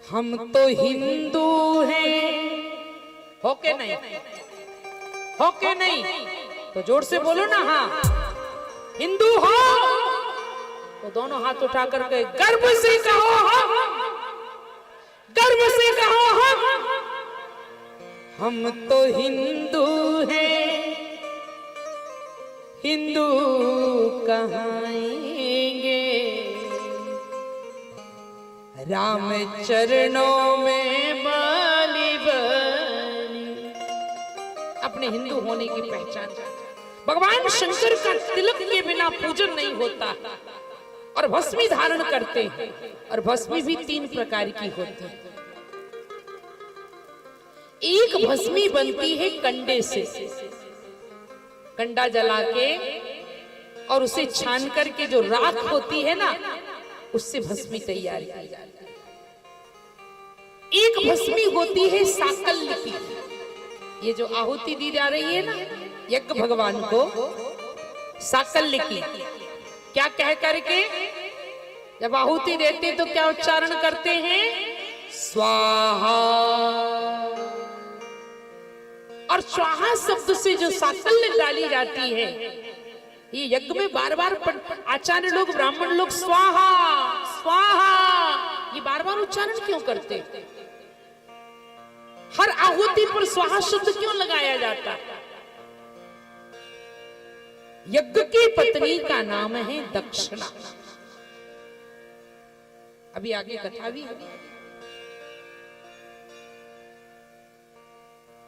हम तो हिंदू हैं, हो के नहीं? हो के नहीं? तो जोर से बोलो ना। हाँ, हिंदू हो तो दोनों हाथ उठा करके गर्व से कहो हम, गर्व से कहो हम तो हिंदू हैं, हिंदू कहाएंगे राम चरणों में बलि बलि। अपने हिंदू होने की पहचान। भगवान शंकर का तिलक के बिना पूजन नहीं होता और भस्मी धारण करते हैं। और भस्मी भी 3 प्रकार की होती है। एक भस्मी बनती है कंडे से, कंडा जला के और उसे छान करके जो राख होती है ना, उससे भस्मी तैयार की जाती है। एक भस्मी होती है साकल्य की। ये जो आहुति दी जा रही है ना यज्ञ भगवान को, साकल्य की। क्या कह करके जब आहुति देते तो क्या उच्चारण करते हैं? स्वाहा। और स्वाहा शब्द से जो साकल्य डाली जाती है, ये यज्ञ में बार बार आचार्य लोग, ब्राह्मण लोग स्वाहा स्वाहा ये बार बार उच्चारण क्यों करते? हर आहुति पर स्वाहा शब्द क्यों लगाया जाता? यज्ञ की पत्नी का नाम है दक्षिणा। अभी आगे कथा भी है।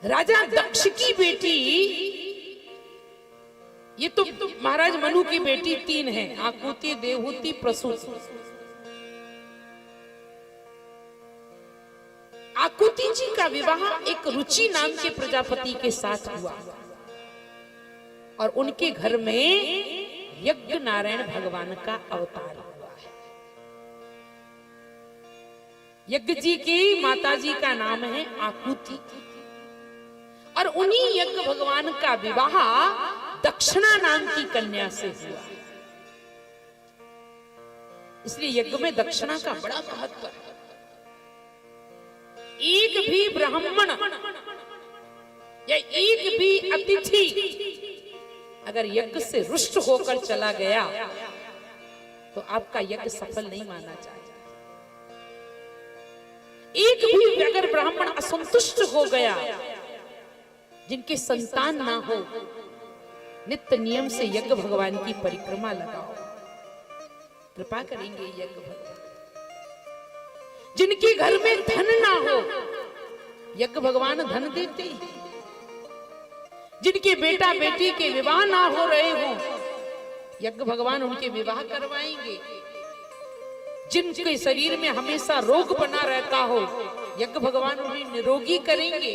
राजा दक्ष की बेटी, ये तो महाराज मनु की बेटी 3 हैं, आकुति, देवहूति, प्रसूति। आकुति जी का विवाह एक रुचि नाम के प्रजापति के साथ हुआ और उनके घर में यज्ञ नारायण भगवान का अवतार हुआ है। यज्ञ जी की माताजी का नाम है आकुति और उन्हीं यज्ञ भगवान का विवाह दक्षिणा नाम की कन्या से हुआ। इसलिए यज्ञ में दक्षिणा का बड़ा महत्व है। एक भी ब्राह्मण या एक भी अतिथि अगर यज्ञ से रुष्ट होकर चला गया तो आपका यज्ञ सफल नहीं माना जाएगा। एक भी अगर ब्राह्मण असंतुष्ट हो गया, जिनके संतान ना हो, नित्य नियम से यज्ञ भगवान की परिक्रमा लगाओ, कृपा करेंगे यज्ञ भगवान। जिनके घर में धन ना हो, यज्ञ भगवान धन देते हैं। जिनके बेटा बेटी के विवाह ना हो रहे हो, यज्ञ भगवान उनके विवाह करवाएंगे। जिनके शरीर में हमेशा रोग बना रहता हो, यज्ञ भगवान उन्हें निरोगी करेंगे।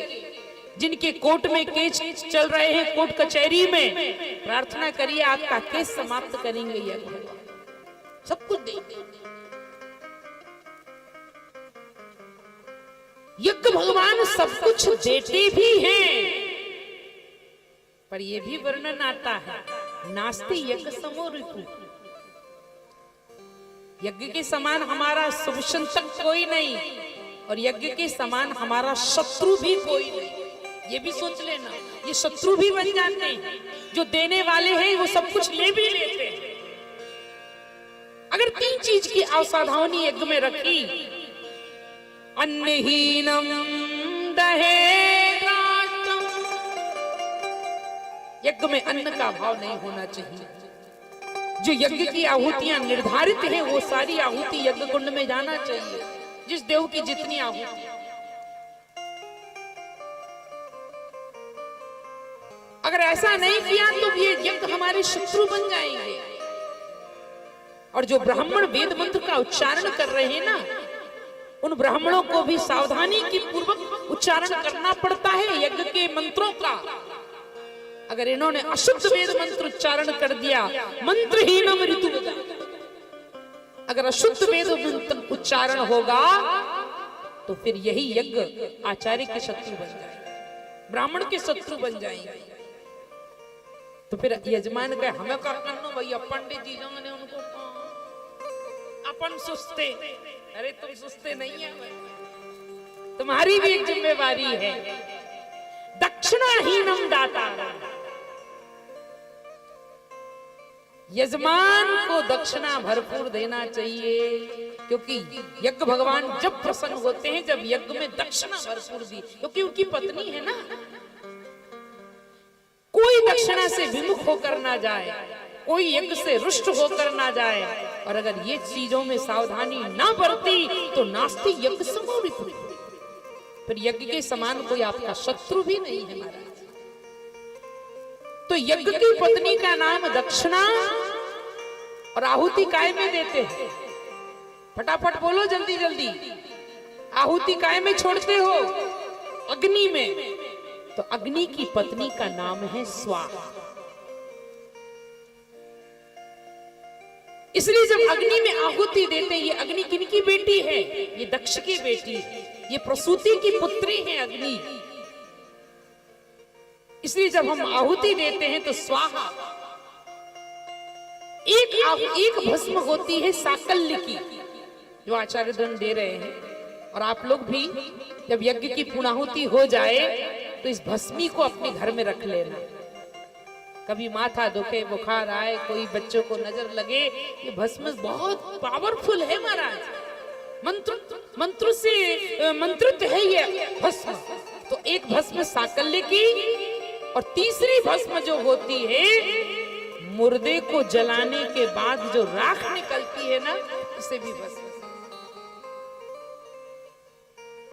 जिनके कोर्ट में केस चल रहे हैं, कोर्ट कचहरी में, प्रार्थना करिए आपका केस समाप्त करेंगे यज्ञ भगवान। सब कुछ देंगे। यज्ञ भगवान सब कुछ देते भी हैं, पर यह भी वर्णन आता है, नास्ति यज्ञ समो रिपु। यज्ञ के समान हमारा शुभ चिंतक कोई नहीं और यज्ञ के समान हमारा शत्रु भी कोई नहीं। ये भी सोच लेना, ये शत्रु भी बन जाते हैं। जो देने वाले हैं वो सब कुछ ले भी लेते हैं। अगर 3 चीज की असावधानी यज्ञ में रखी, अन्नहीनम दहेगातम, यज्ञ में अन्न का भाव नहीं होना चाहिए। जो यज्ञ की आहुतियां निर्धारित हैं, वो सारी आहुति यज्ञ कुंड में जाना चाहिए। जिस देव की जितनी आहुति, अगर ऐसा नहीं किया तो ये यज्ञ हमारे शत्रु बन जाएंगे। और जो ब्राह्मण वेद मंत्र का उच्चारण कर रहे हैं ना, उन ब्राह्मणों को भी सावधानी की पूर्वक उच्चारण करना पड़ता है यज्ञ के मंत्रों का। अगर इन्होंने अशुद्ध वेद मंत्र उच्चारण कर दिया, मंत्रहीनम ऋतुवदा, अगर अशुद्ध वेद मंत्र उच्चारण होगा तो फिर यही यज्ञ आचार्य के शत्रु बन जाएंगे, ब्राह्मण के शत्रु बन जाएंगे। तो फिर यजमान कहे हमें क्या करना भैया, पंडित जी ने उनको अपन सुस्ते। अरे तुम सुस्ते नहीं है, तुम्हारी भी एक जिम्मेवारी है। दक्षिणाहीनम दाता, यजमान को दक्षिणा भरपूर देना चाहिए, क्योंकि यज्ञ भगवान जब प्रसन्न होते हैं जब यज्ञ में दक्षिणा भरपूर दी, क्योंकि उनकी पत्नी है ना। कोई दक्षिणा से विमुख होकर ना जाए, कोई यज्ञ से रुष्ट होकर ना जाए, और अगर ये चीजों में सावधानी ना बरती तो नास्ति यज्ञ समोरित, फिर यज्ञ के समान कोई आपका शत्रु भी नहीं है महाराज। तो यज्ञ की पत्नी का नाम दक्षिणा, और आहुति काय में देते हैं? फटाफट बोलो जल्दी जल्दी। आहुति काय में छोड़ते हो? अग्नि में। तो अग्नि की पत्नी का नाम है स्वाहा। इसलिए जब अग्नि में आहुति देते हैं, ये अग्नि किनकी बेटी है? ये दक्ष की बेटी है, ये प्रसूति की पुत्री है अग्नि। इसलिए जब हम आहुति देते हैं तो स्वाहा, एक भस्म होती है साकल्य की, जो आचार्य दंड दे रहे हैं। और आप लोग भी जब यज्ञ की पूर्णाहुति हो जाए तो इस भस्मी को अपने घर में रख लेना। कभी माथा दुखे, बुखार आए, कोई बच्चों को नजर लगे, ये भस्म बहुत पावरफुल है महाराज, मंत्र से मंत्रित है ये भस्म। तो एक भस्म साकल्य की, और तीसरी भस्म जो होती है मुर्दे को जलाने के बाद जो राख निकलती है ना, उसे भी भस्म